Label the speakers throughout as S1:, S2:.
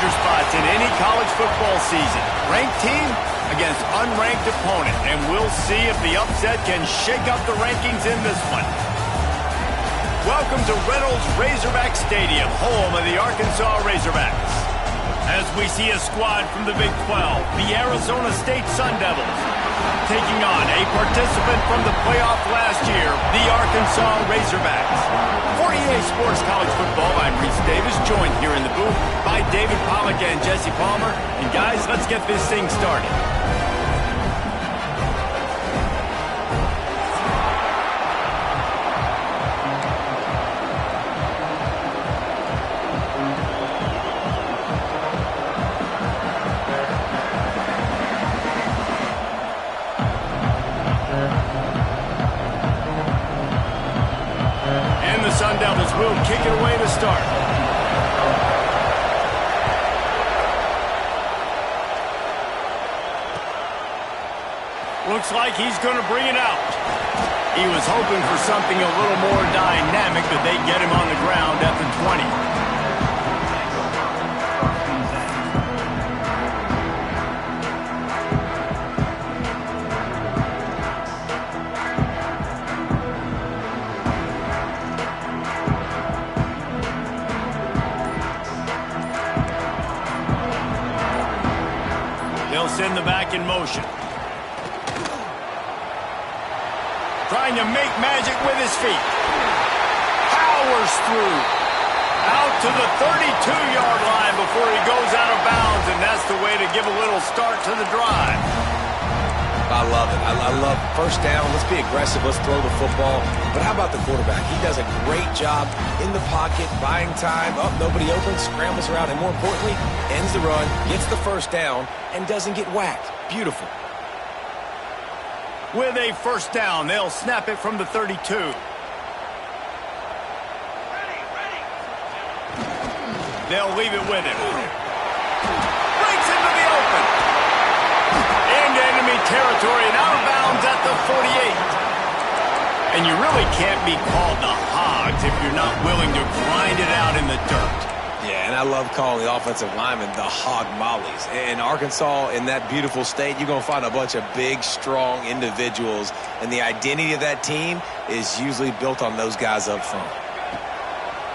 S1: major spots in any college football season. Ranked team against unranked opponent, and we'll see if the upset can shake up the rankings in this one. Welcome to Reynolds Razorback Stadium, home of the Arkansas Razorbacks. As we see a squad from the Big 12, the Arizona State Sun Devils, taking on a participant from the playoff last year, the Arkansas Razorbacks. For EA Sports College Football, I'm Reese Davis, joined here in the booth by David Pollack and Jesse Palmer. And guys, let's get this thing started. Sun Devils will kick it away to start. Looks like he's going to bring it out. He was hoping for something a little more dynamic, but they get him on the ground at the 20. They'll send the back in motion. Trying to make magic with his feet. Powers through. Out to the 32-yard line before he goes out of bounds, and that's the way to give a little start to the drive.
S2: I love it. I love first down. Let's be aggressive. Let's throw the football. But how about the quarterback? He does a great job in the pocket, buying time. Oh, nobody open, scrambles around, and more importantly, ends the run, gets the first down, and doesn't get whacked. Beautiful.
S1: With a first down, they'll snap it from the 32. They'll leave it with him. Breaks into the open. Into enemy territory and out of bounds at the 48. And you really can't be called the Hogs if you're not willing to grind it out in the dirt.
S2: Yeah, and I love calling the offensive linemen the hog mollies. In Arkansas, in that beautiful state, you're going to find a bunch of big, strong individuals, and the identity of that team is usually built on those guys up front.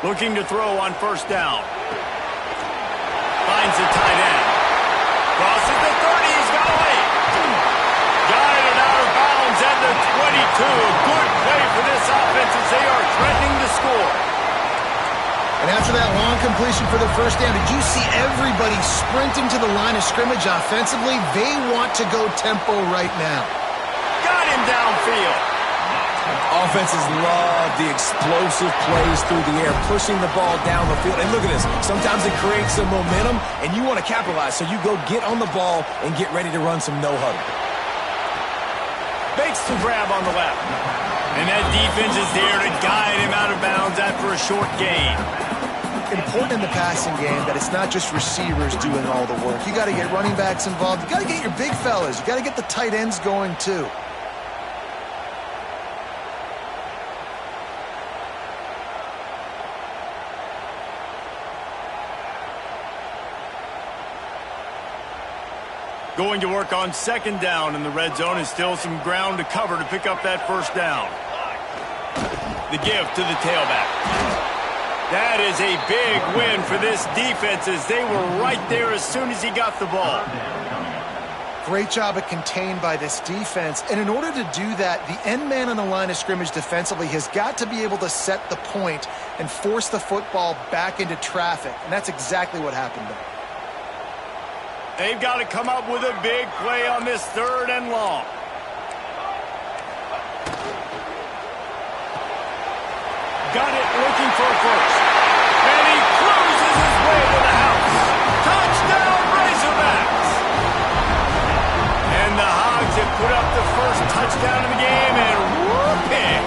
S1: Looking to throw on first down. Finds the tight end. Crosses the 30. He's got away. Guided out of bounds at the 22. Good play for this offense as they are threatening to score.
S3: And after that long completion for the first down, did you see everybody sprinting to the line of scrimmage offensively? They want to go tempo right now.
S1: Got him downfield.
S2: Offenses love the explosive plays through the air, pushing the ball down the field. And look at this. Sometimes it creates some momentum, and you want to capitalize. So you go get on the ball and get ready to run some no-huddle.
S1: Makes the grab on the left. And that defense is there to guide him out of bounds after a short gain.
S3: Important in the passing game that it's not just receivers doing all the work. You got to get running backs involved. You got to get your big fellas. You got to get the tight ends going too.
S1: Going to work on second down in the red zone, and still some ground to cover to pick up that first down. The give to the tailback. That is a big win for this defense as they were right there as soon as he got the ball.
S3: Great job of contained by this defense. And in order to do that, the end man on the line of scrimmage defensively has got to be able to set the point and force the football back into traffic. And that's exactly what happened there.
S1: They've got to come up with a big play on this third and long. Got it, looking for a first. And he cruises his way to the house. Touchdown, Razorbacks! And the Hogs have put up the first touchdown of the game, and whoop-pig.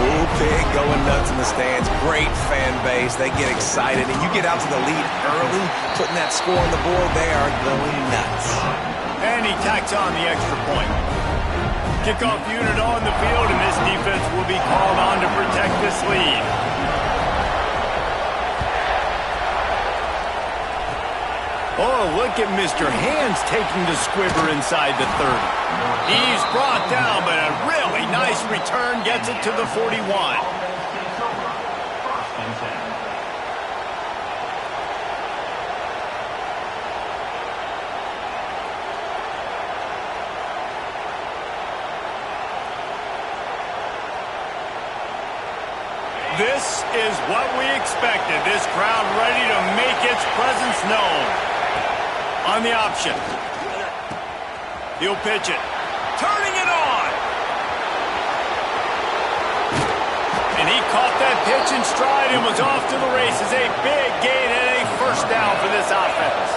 S2: Whoop-pig going nuts in the stands. Great fan base. They get excited, and you get out to the lead early, putting that score on the board. They are going nuts.
S1: And he tacks on the extra point. Kickoff unit on the field, and this defense will be called on to protect this lead. Oh, look at Mr. Hands taking the squibber inside the 30. He's brought down, but a really nice return gets it to the 41. This is what we expected. This crowd ready to make its presence known. On the option. He'll pitch it. Turning it on. And he caught that pitch in stride and was off to the races. A big gain and a first down for this offense.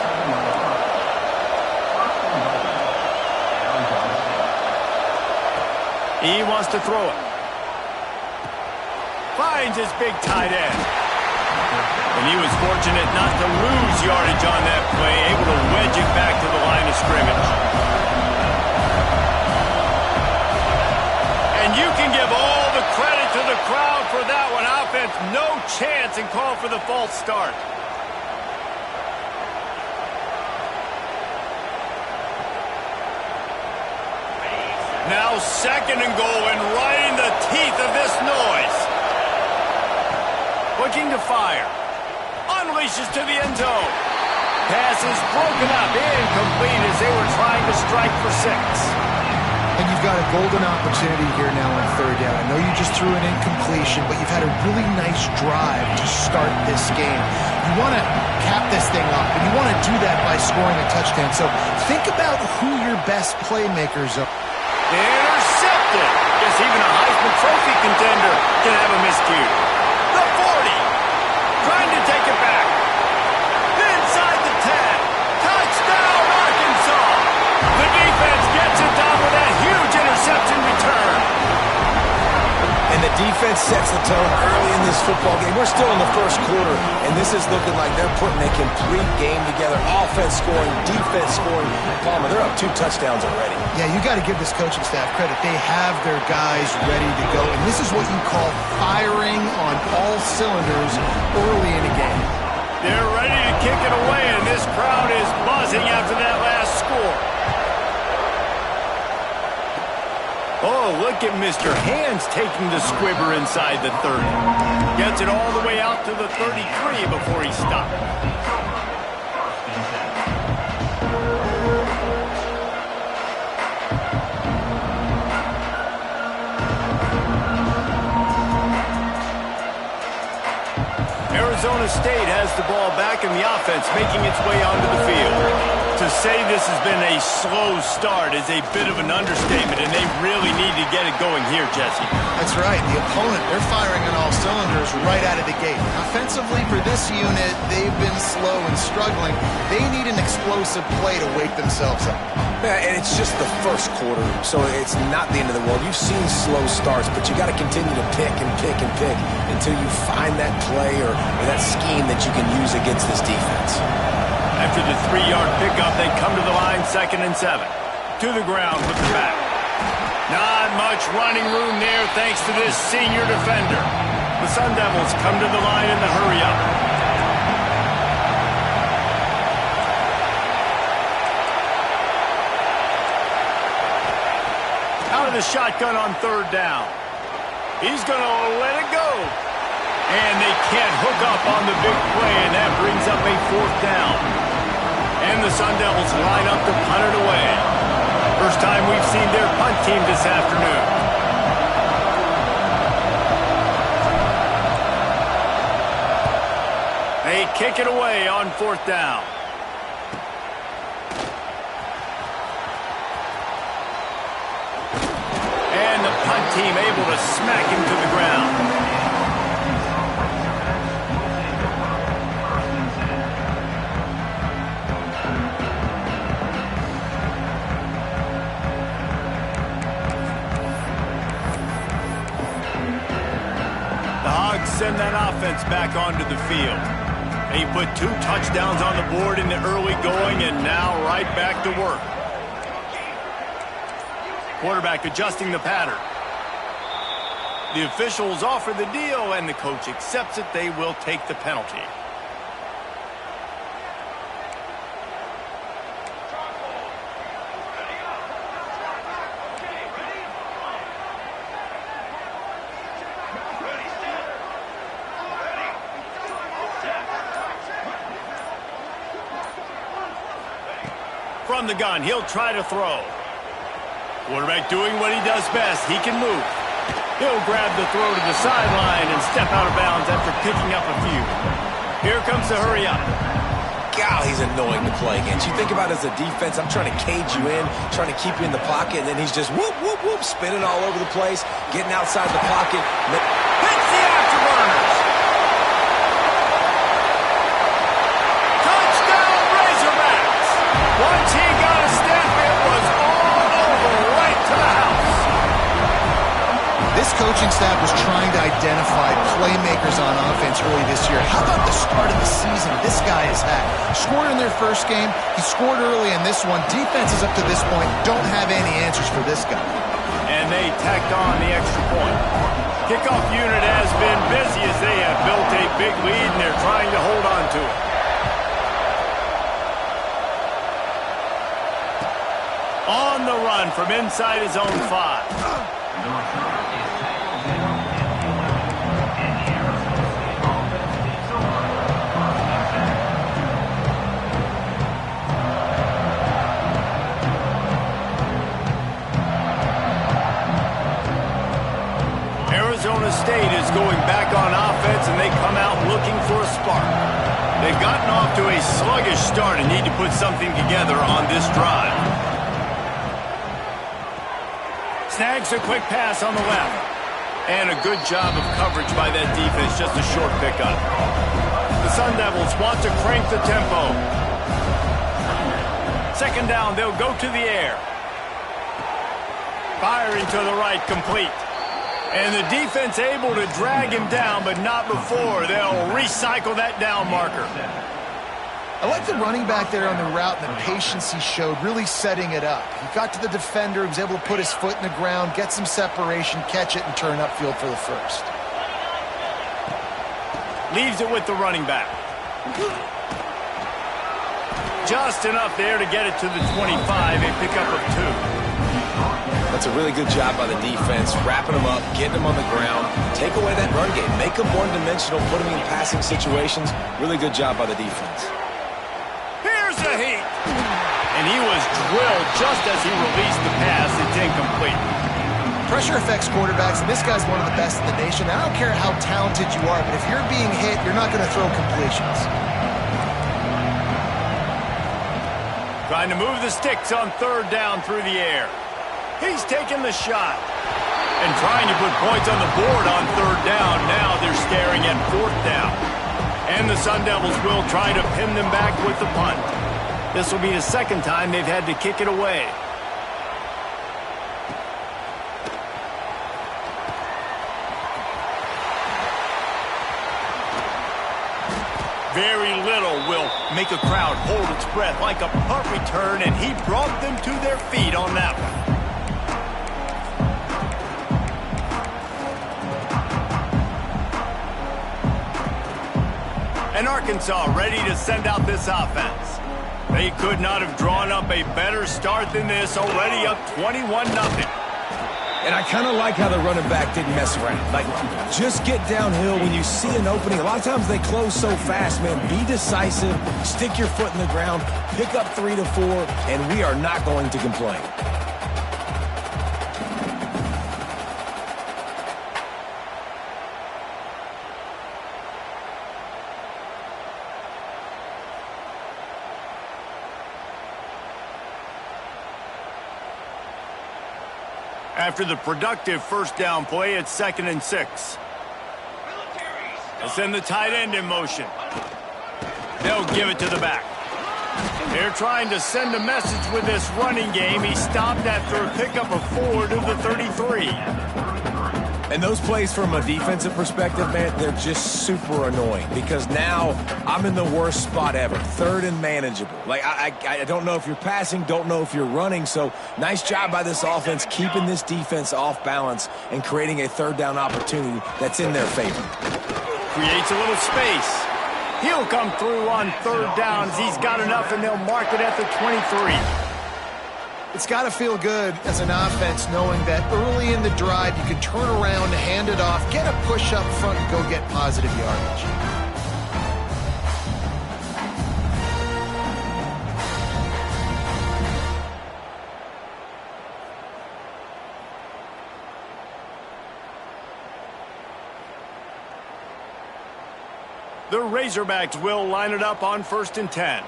S1: He wants to throw it. Finds his big tight end. And he was fortunate not to lose yardage on that play, able to wedge it back to the line of scrimmage. And you can give all the credit to the crowd for that one. Offense, no chance, and call for the false start. Now second and goal, and right in the teeth of this noise. Looking to fire. Unleashes to the end zone. Pass is broken up, incomplete as they were trying to strike for 6.
S3: And you've got a golden opportunity here now on third down. I know you just threw an incompletion, but you've had a really nice drive to start this game. You want to cap this thing off, and you want to do that by scoring a touchdown. So think about who your best playmakers are.
S1: Intercepted. Guess even a Heisman Trophy contender can have a miscue. The 40. Trying to take it back. Inside the 10. Touchdown, Arkansas. The defense gets it done with that huge interception return.
S2: And the defense sets the tone early in this football game. We're still in the first quarter, and this is looking like they're putting a complete game together. Offense scoring, defense scoring. Palmer, they're up 2 touchdowns already.
S3: Yeah, you got to give this coaching staff credit. They have their guys ready to go, and this is what you call firing on all cylinders early in a game.
S1: They're ready to kick it away, and this crowd is buzzing after that last score. Oh, look at Mr. Hands taking the squibber inside the 30. Gets it all the way out to the 33 before he stopped. Arizona State has the ball back in the offense, making its way onto the field. To say this has been a slow start is a bit of an understatement, and they really need to get it going here, Jesse.
S3: That's right. The opponent, they're firing on all cylinders right out of the gate. Offensively, for this unit, they've been slow and struggling. They need an explosive play to wake themselves up.
S2: Yeah, and it's just the first quarter, so it's not the end of the world. You've seen slow starts, but you got to continue to pick and pick and pick until you find that play or that scheme that you can use against this defense.
S1: After the 3-yard pickup, they come to the line 2nd and 7. To the ground with the back. Not much running room there thanks to this senior defender. The Sun Devils come to the line in the hurry-up. Out of the shotgun on 3rd down. He's going to let it go. And they can't hook up on the big play, and that brings up a 4th down. And the Sun Devils line up to punt it away. First time we've seen their punt team this afternoon. They kick it away on 4th down. And the punt team able to smack him to the ground. Send that offense back onto the field. He put 2 touchdowns on the board in the early going, and now right back to work. Quarterback adjusting the pattern. The officials offer the deal, and the coach accepts it. They will take the penalty. From the gun, he'll try to throw. Quarterback doing what he does best. He can move. He'll grab the throw to the sideline and step out of bounds after picking up a few. Here comes the hurry up.
S2: God, he's annoying to play against. You think about it as a defense, I'm trying to cage you in, trying to keep you in the pocket, and then he's just whoop, whoop, whoop, spinning all over the place, getting outside the pocket.
S1: Hits the afterburners. Touchdown, Razorbacks. Once he got a step, it was all over, right to the house.
S3: This coaching staff was trying to identify playmakers on offense early this year. How about the start of the season this guy has had? Scored in their first game. He scored early in this one. Defenses up to this point don't have any answers for this guy.
S1: And they tacked on the extra point. Kickoff unit has been busy as they have built a big lead, and they're trying to hold on to it. On the run from inside his own 5. Arizona State is going back on offense, and they come out looking for a spark. They've gotten off to a sluggish start and need to put something together on this drive. Snags a quick pass on the left. And a good job of coverage by that defense, just a short pickup. The Sun Devils want to crank the tempo. Second down, they'll go to the air. Firing to the right, complete. And the defense able to drag him down, but not before. They'll recycle that down marker.
S3: I like the running back there on the route and the patience he showed, really setting it up. He got to the defender, he was able to put his foot in the ground, get some separation, catch it, and turn upfield for the first.
S1: Leaves it with the running back. Just enough there to get it to the 25, a pickup of 2.
S2: That's a really good job by the defense, wrapping them up, getting them on the ground, take away that run game, make them one-dimensional, put them in passing situations. Really good job by the defense.
S1: Here's the heat. And he was drilled just as he released the pass. It's incomplete.
S3: Pressure affects quarterbacks, and this guy's one of the best in the nation. I don't care how talented you are, but if you're being hit, you're not going to throw completions.
S1: Trying to move the sticks on third down through the air. He's taking the shot. And trying to put points on the board on third down. Now they're staring at fourth down. And the Sun Devils will try to pin them back with the punt. This will be the second time they've had to kick it away. Very little will make a crowd hold its breath like a punt return, and he brought them to their feet on that one. And Arkansas ready to send out this offense. They could not have drawn up a better start than this, already up 21-0.
S2: And I kind of like how the running back didn't mess around. Like, just get downhill when you see an opening. A lot of times they close so fast, man. Be decisive, stick your foot in the ground, pick up 3 to 4, and we are not going to complain.
S1: After the productive first down play, it's 2nd and 6. They'll send the tight end in motion. They'll give it to the back. They're trying to send a message with this running game. He stopped after a pickup of 4 to the 33.
S2: And those plays from a defensive perspective, man, they're just super annoying because now I'm in the worst spot ever, 3rd and manageable. Like, I don't know if you're passing, don't know if you're running, so nice job by this offense keeping this defense off balance and creating a 3rd down opportunity that's in their favor.
S1: Creates a little space. He'll come through on 3rd downs. He's got enough, and they'll mark it at the 23.
S3: It's got to feel good as an offense knowing that early in the drive you can turn around, hand it off, get a push up front, and go get positive yardage.
S1: The Razorbacks will line it up on 1st and 10.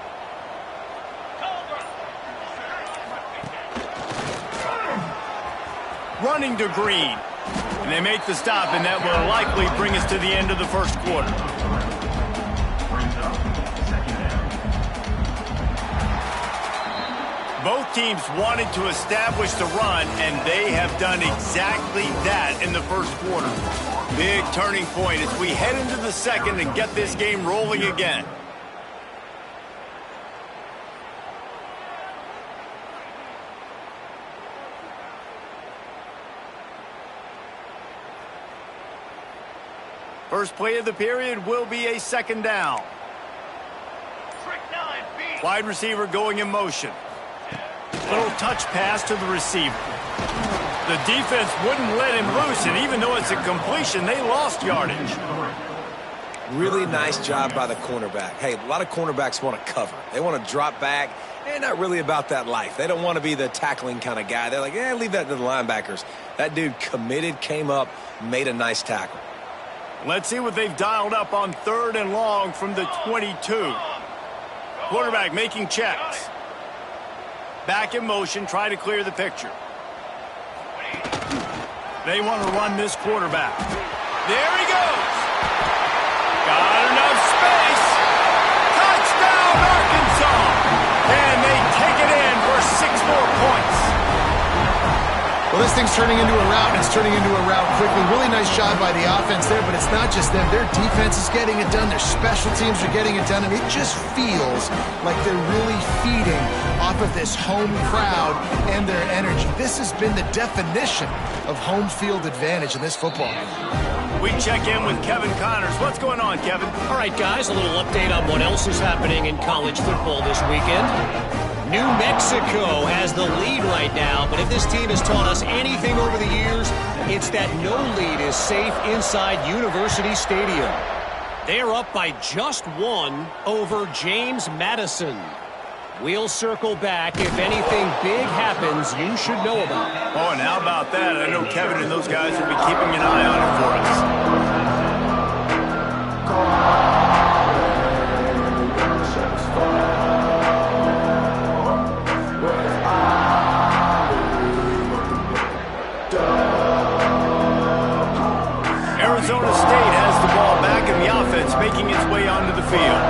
S1: Running to Green. And they make the stop, and that will likely bring us to the end of the first quarter. Both teams wanted to establish the run, and they have done exactly that in the first quarter. Big turning point as we head into the second and get this game rolling again. First play of the period will be a 2nd down. Wide receiver going in motion. Little touch pass to the receiver. The defense wouldn't let him loose, and even though it's a completion, they lost yardage.
S2: Really nice job by the cornerback. Hey, a lot of cornerbacks want to cover. They want to drop back. They're not really about that life. They don't want to be the tackling kind of guy. They're like, leave that to the linebackers. That dude committed, came up, made a nice tackle.
S1: Let's see what they've dialed up on 3rd and long from the 22. Quarterback making checks. Back in motion, try to clear the picture. They want to run this quarterback. There he goes. Got enough space. Touchdown, Arkansas. And they take it in for 6 more points.
S3: Well, this thing's turning into a rout, and it's turning into a rout quickly. Really nice job by the offense there, but it's not just them. Their defense is getting it done. Their special teams are getting it done, and it just feels like they're really feeding off of this home crowd and their energy. This has been the definition of home field advantage in this football game.
S1: We check in with Kevin Connors. What's going on, Kevin?
S4: All right, guys, a little update on what else is happening in college football this weekend. New Mexico has the lead right now, but if this team has taught us anything over the years, it's that no lead is safe inside University Stadium. They are up by just 1 over James Madison. We'll circle back if anything big happens you should know about.
S1: Oh, and how about that? I know Kevin and those guys will be keeping an eye on it for us. Arizona State has the ball back in the offense, making its way onto the field.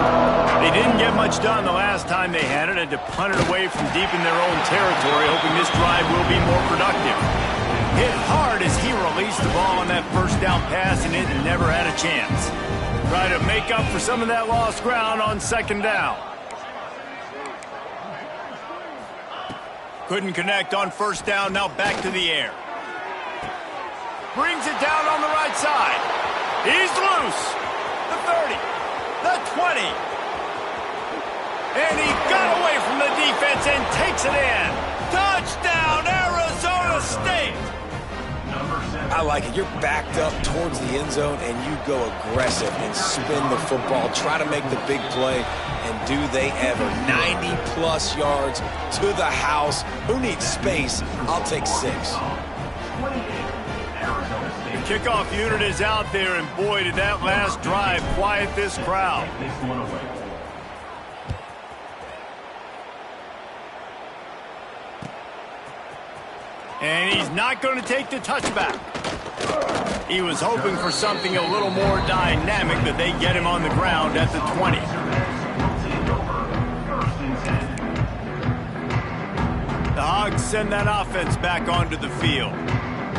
S1: They didn't get much done the last time they had it to punt it away from deep in their own territory, hoping this drive will be more productive. Hit hard as he released the ball on that 1st down pass, and it never had a chance. Try to make up for some of that lost ground on 2nd down. Couldn't connect on 1st down, now back to the air. Brings it down on the right side. He's loose. The 30. The 20. And he got away from the defense and takes it in. Touchdown, Arizona State.
S2: I like it. You're backed up towards the end zone, and you go aggressive and spin the football. Try to make the big play, and do they ever. 90-plus yards to the house. Who needs space? I'll take 6.
S1: The kickoff unit is out there, and boy, did that last drive quiet this crowd. And he's not going to take the touchback. He was hoping for something a little more dynamic, but they get him on the ground at the 20. The Hogs send that offense back onto the field.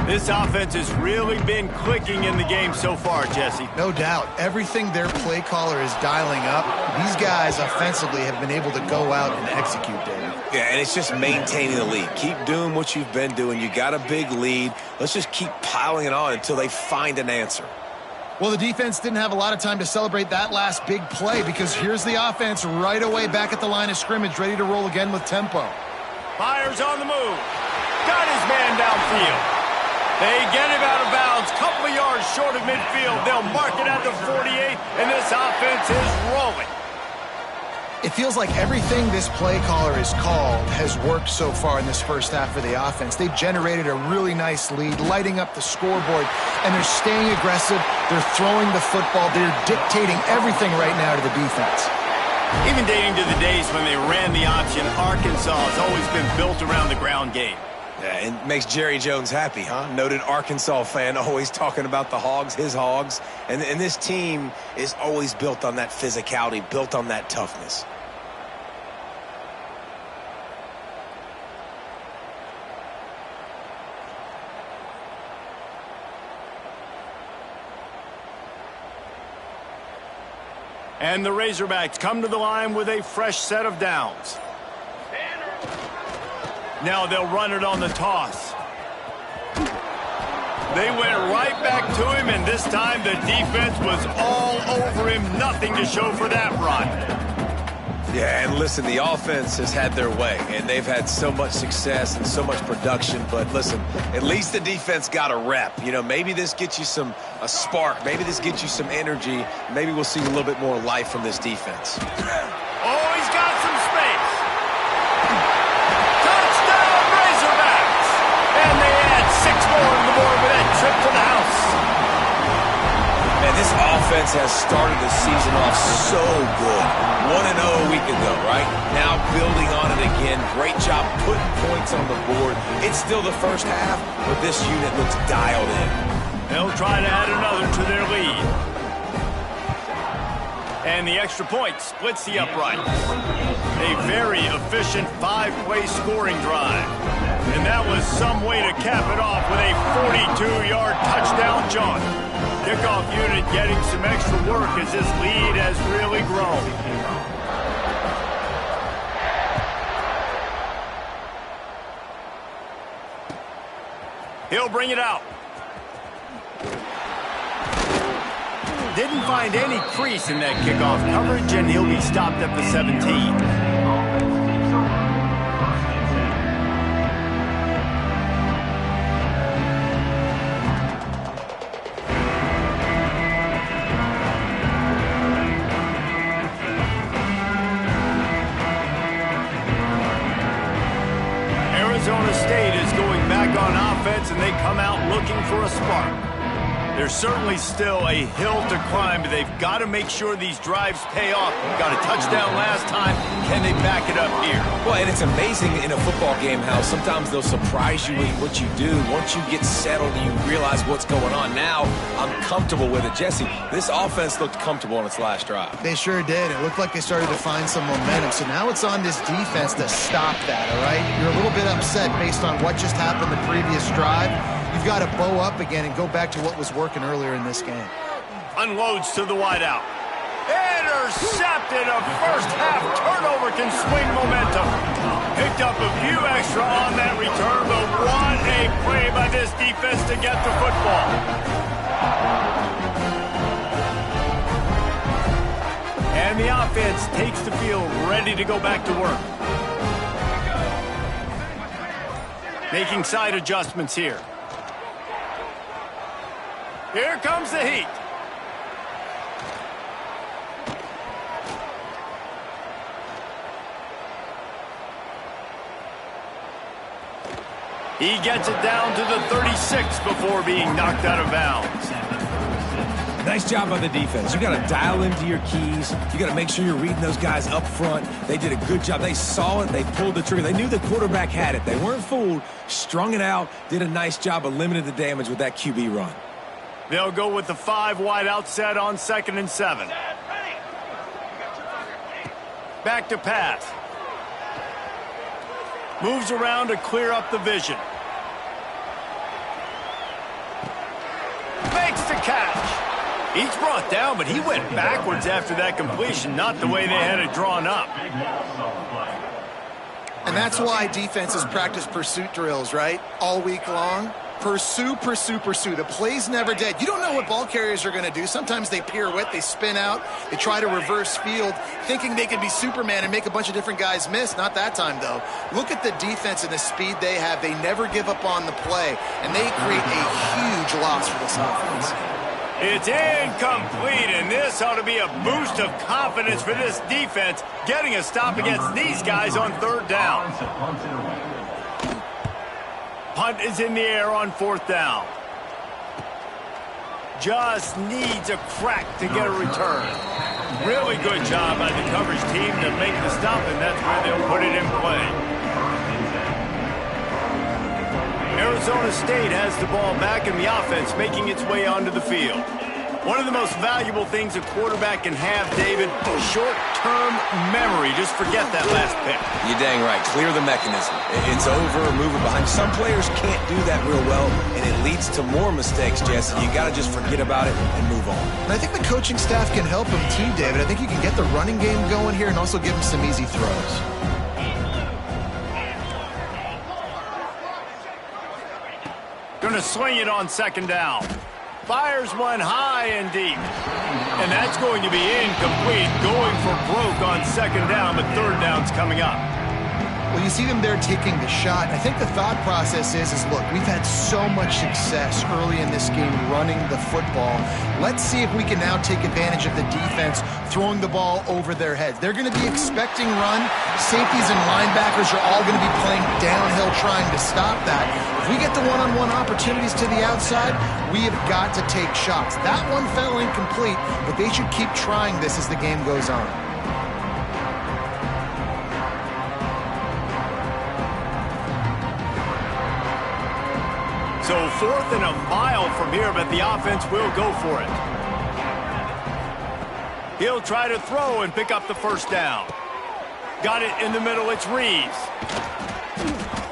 S1: This offense has really been clicking in the game so far, Jesse.
S3: No doubt. Everything their play caller is dialing up, these guys offensively have been able to go out and execute, David.
S2: Yeah, and it's just maintaining the lead. Keep doing what you've been doing. You got a big lead. Let's just keep piling it on until they find an answer.
S3: Well, the defense didn't have a lot of time to celebrate that last big play, because here's the offense right away back at the line of scrimmage, ready to roll again with tempo.
S1: Fires on the move. Got his man downfield. They get him out of bounds, couple of yards short of midfield. They'll mark it at the 48, and this offense is rolling.
S3: It feels like everything this play caller has called has worked so far in this first half for the offense. They've generated a really nice lead, lighting up the scoreboard, and they're staying aggressive. They're throwing the football. They're dictating everything right now to the defense.
S1: Even dating to the days when they ran the option, Arkansas has always been built around the ground game.
S2: Yeah, and makes Jerry Jones happy, huh? Noted Arkansas fan, always talking about the Hogs, his Hogs. And this team is always built on that physicality, built on that toughness.
S1: And the Razorbacks come to the line with a fresh set of downs. Now they'll run it on the toss. They went right back to him, and this time the defense was all over him. Nothing to show for that run.
S2: Yeah, and listen, the offense has had their way, and they've had so much success and so much production. But listen, at least the defense got a rep. You know, maybe this gets you a spark. Maybe this gets you some energy. Maybe we'll see a little bit more life from this defense.
S1: Oh, he's got some space. Touchdown, Razorbacks! And they add 6 more on the board with that trip to the house.
S2: Man, this offense has started the season off so good. 1-0 a week ago, right? Now building on it again. Great job putting points on the board. It's still the first half, but this unit looks dialed in.
S1: They'll try to add another to their lead. And the extra point splits the uprights. A very efficient 5-play scoring drive. And that was some way to cap it off with a 42-yard touchdown jaunt. Kickoff unit getting some extra work as this lead has really grown. He'll bring it out. Didn't find any crease in that kickoff coverage, and he'll be stopped at the 17. Arizona State is going back on offense, and they come out looking for a spark. There's certainly still a hill to climb, but they've got to make sure these drives pay off. Got a touchdown last time. Can they back it up here?
S2: Well, and it's amazing in a football game how sometimes they'll surprise you with what you do. Once you get settled and you realize what's going on. Now, I'm comfortable with it. Jesse, this offense looked comfortable on its last drive.
S3: They sure did. It looked like they started to find some momentum. So now it's on this defense to stop that, all right? You're a little bit upset based on what just happened the previous drive. You've got to bow up again and go back to what was working earlier in this game.
S1: Unloads to the wideout. Intercepted. A first-half turnover can swing momentum. Picked up a few extra on that return, but what a play by this defense to get the football. And the offense takes the field ready to go back to work. Making side adjustments here. Here comes the heat. He gets it down to the 36 before being knocked out of bounds.
S2: Nice job by the defense. You got to dial into your keys. You got to make sure you're reading those guys up front. They did a good job. They saw it. They pulled the trigger. They knew the quarterback had it. They weren't fooled. Strung it out. Did a nice job of limiting the damage with that QB run.
S1: They'll go with the 5 wide out set on 2nd and 7. Back to pass. Moves around to clear up the vision. Makes the catch. He's brought down, but he went backwards after that completion, not the way they had it drawn up.
S3: And that's why defenses practice pursuit drills, right? All week long. Pursue, pursue, pursue. The play's never dead. You don't know what ball carriers are going to do. Sometimes they pirouette, they spin out, they try to reverse field, thinking they could be Superman and make a bunch of different guys miss. Not that time, though. Look at the defense and the speed they have. They never give up on the play, and they create a huge loss for this offense.
S1: It's incomplete, and this ought to be a boost of confidence for this defense, getting a stop against these guys on third down. Punt is in the air on fourth down. Just needs a crack to get a return. Really good job by the coverage team to make the stop, and that's where they'll put it in play. Arizona State has the ball back in the offense, making its way onto the field. One of the most valuable things a quarterback can have, David, short-term memory. Just forget that last pick.
S2: You're dang right. Clear the mechanism. It's over, move it behind. Some players can't do that real well, and it leads to more mistakes, Jesse. You got to just forget about it and move on.
S3: And I think the coaching staff can help him too, David. I think you can get the running game going here and also give him some easy throws.
S1: Going to swing it on second down. Fires one high and deep. And that's going to be incomplete. Going for broke on second down, but third down's coming up.
S3: Well, you see them there taking the shot. I think the thought process is look, we've had so much success early in this game running the football. Let's see if we can now take advantage of the defense throwing the ball over their heads. They're going to be expecting run. Safeties and linebackers are all going to be playing downhill trying to stop that. If we get the one-on-one opportunities to the outside, we have got to take shots. That one fell incomplete, but they should keep trying this as the game goes on.
S1: So 4th and a mile from here, but the offense will go for it. He'll try to throw and pick up the first down. Got it in the middle. It's Reeves.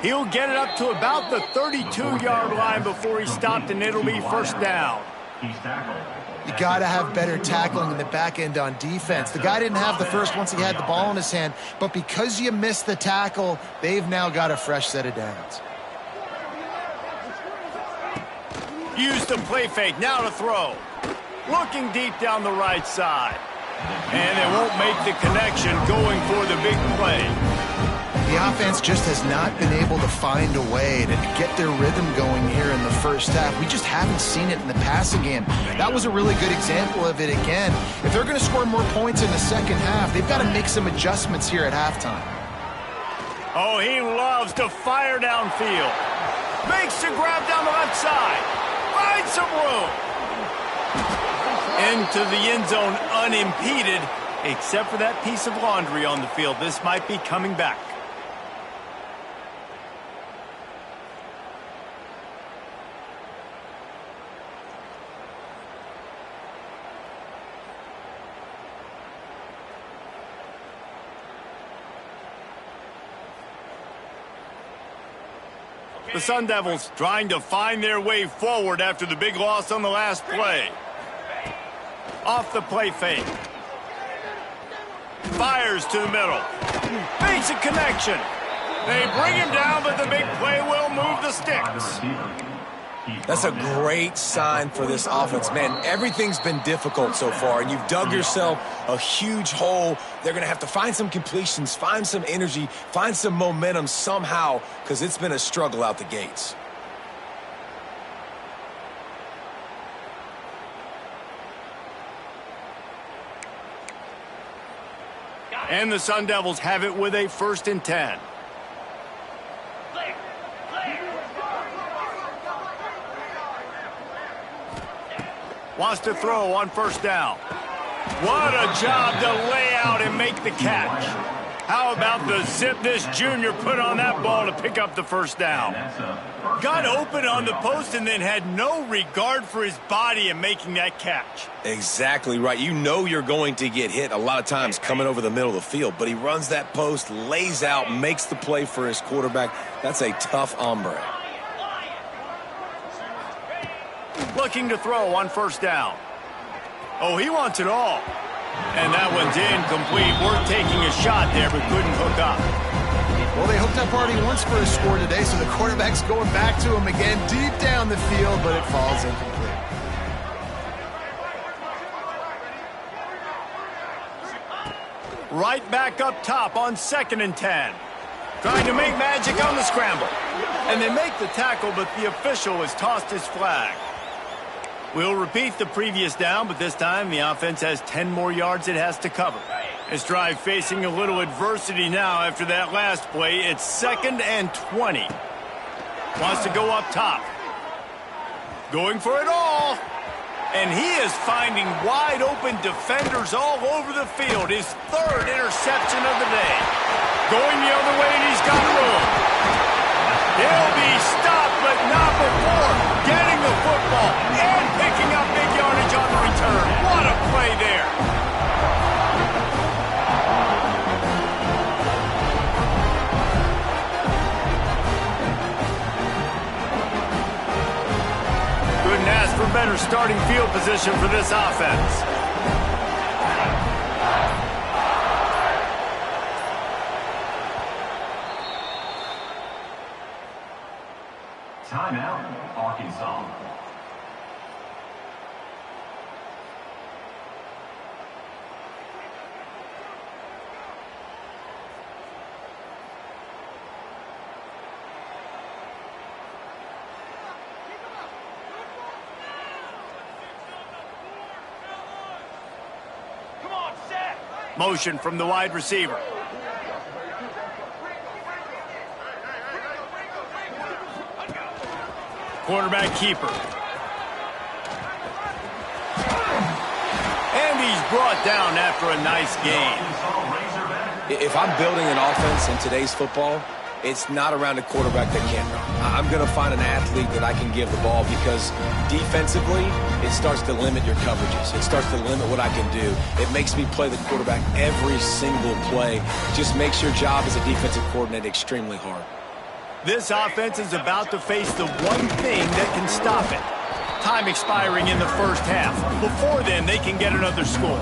S1: He'll get it up to about the 32-yard line before he stopped, and it'll be first down.
S3: You got to have better tackling in the back end on defense. The guy didn't have the first once he had the ball in his hand, but because you missed the tackle, they've now got a fresh set of downs.
S1: Use the play fake, now to throw. Looking deep down the right side. And they won't make the connection, going for the big play.
S3: The offense just has not been able to find a way to get their rhythm going here in the first half. We just haven't seen it in the passing game. That was a really good example of it again. If they're going to score more points in the second half, they've got to make some adjustments here at halftime.
S1: Oh, he loves to fire downfield. Makes the grab down the left side. Finds some room. Into the end zone unimpeded, except for that piece of laundry on the field. This might be coming back. The Sun Devils trying to find their way forward after the big loss on the last play. Off the play fake. Fires to the middle. Makes a connection. They bring him down, but the big play will move the sticks.
S2: That's a great sign for this offense. Man, everything's been difficult so far, and you've dug yourself a huge hole. They're going to have to find some completions, find some energy, find some momentum somehow, because it's been a struggle out the gates.
S1: And the Sun Devils have it with a 1st and 10. Wants to throw on first down. What a job to lay out and make the catch. How about the zip this junior put on that ball to pick up the first down? Got open on the post and then had no regard for his body in making that catch.
S2: Exactly right. You know you're going to get hit a lot of times coming over the middle of the field, but he runs that post, lays out, makes the play for his quarterback. That's a tough hombre.
S1: Looking to throw on first down. Oh, he wants it all. And that one's incomplete. We're taking a shot there, but couldn't hook up.
S3: Well, they hooked up already once for a score today, so the quarterback's going back to him again deep down the field, but it falls incomplete.
S1: Right back up top on 2nd and 10. Trying to make magic on the scramble. And they make the tackle, but the official has tossed his flag. We'll repeat the previous down, but this time the offense has 10 more yards it has to cover. This drive facing a little adversity now after that last play. It's 2nd and 20. Wants to go up top. Going for it all. And he is finding wide open defenders all over the field. His 3rd interception of the day. Going the other way, and he's got room. He'll be stopped, but not before getting the football and picking up big yardage on the return. What a play there. Couldn't ask for better starting field position for this offense.
S5: Timeout, Arkansas.
S1: Motion from the wide receiver. Quarterback keeper. And he's brought down after a nice gain.
S2: If I'm building an offense in today's football, it's not around a quarterback that can't run. I'm going to find an athlete that I can give the ball because defensively, it starts to limit your coverages. It starts to limit what I can do. It makes me play the quarterback every single play. Just makes your job as a defensive coordinator extremely hard.
S1: This offense is about to face the one thing that can stop it. Time expiring in the first half. Before then, they can get another score.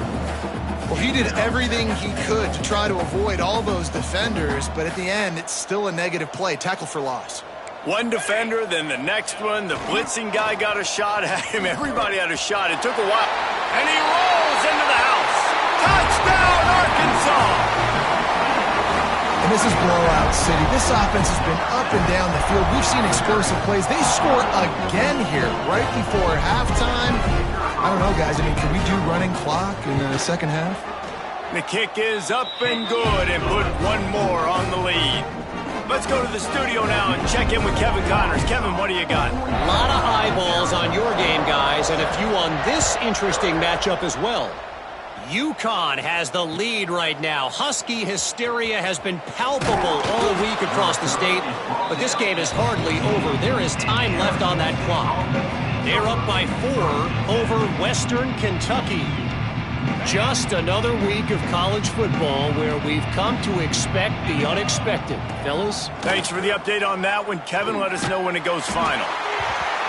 S3: Well, he did everything he could to try to avoid all those defenders, but at the end, it's still a negative play. Tackle for loss.
S1: One defender, then the next one. The blitzing guy got a shot at him. Everybody had a shot. It took a while. And he rolls into the house. Touchdown, Arkansas!
S3: And this is blowout city. This offense has been up and down the field. We've seen explosive plays. They score again here right before halftime. I don't know, guys. I mean, can we do running clock in the second half?
S1: The kick is up and good and put one more on the lead. Let's go to the studio now and check in with Kevin Connors. Kevin, what do you got?
S4: A lot of eyeballs on your game, guys, and a few on this interesting matchup as well. UConn has the lead right now. Husky hysteria has been palpable all week across the state, but this game is hardly over. There is time left on that clock. They're up by 4 over Western Kentucky. Just another week of college football where we've come to expect the unexpected. Fellas?
S1: Thanks for the update on that one. Kevin, let us know when it goes final.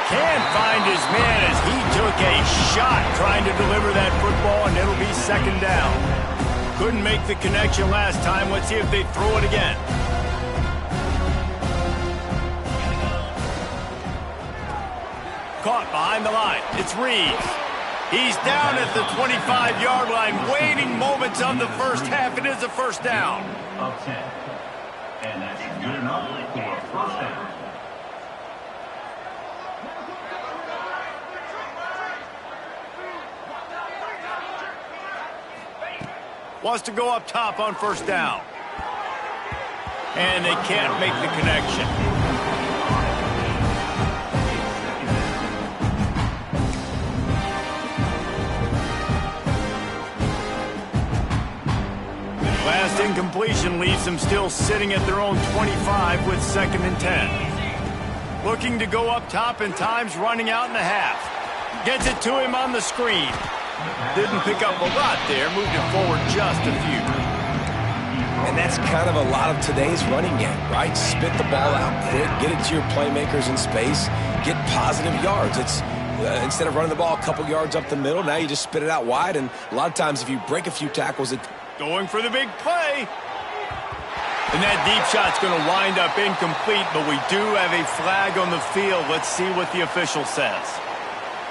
S1: Can't find his man as he took a shot trying to deliver that football, and it'll be second down. Couldn't make the connection last time. Let's see if they throw it again. Caught behind the line. It's Reeves. He's down at the 25-yard line, waiting moments of the first half. It is a first down.
S5: Of 10. And that's good enough for a first down.
S1: Wants to go up top on first down. And they can't make the connection. Last incompletion leaves them still sitting at their own 25 with 2nd and 10. Looking to go up top, and time's running out in the half. Gets it to him on the screen. Didn't pick up a lot there, moved it forward just a few.
S2: And that's kind of a lot of today's running game, right? Spit the ball out quick, get it to your playmakers in space, get positive yards. It's instead of running the ball a couple yards up the middle, now you just spit it out wide, and a lot of times if you break a few tackles, it...
S1: Going for the big play. And that deep shot's going to wind up incomplete, but we do have a flag on the field. Let's see what the official says.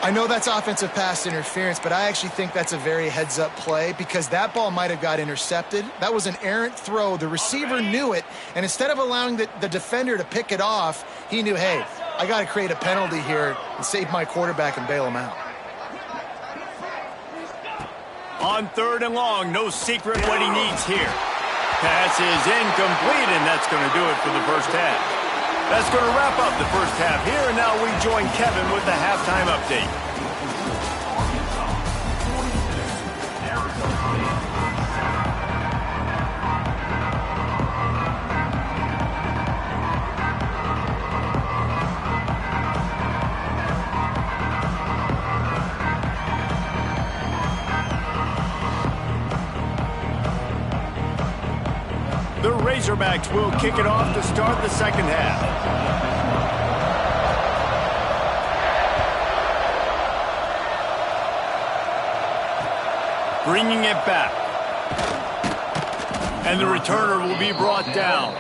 S3: I know that's offensive pass interference, but I actually think that's a very heads-up play because that ball might have got intercepted. That was an errant throw. The receiver knew it, and instead of allowing the defender to pick it off, he knew, hey, I got to create a penalty here and save my quarterback and bail him out.
S1: On 3rd and long, no secret what he needs here. Pass is incomplete, and that's going to do it for the first half. That's going to wrap up the first half here, and now we join Kevin with the halftime update. The Razorbacks will kick it off to start the second half. Bringing it back. And the returner will be brought down.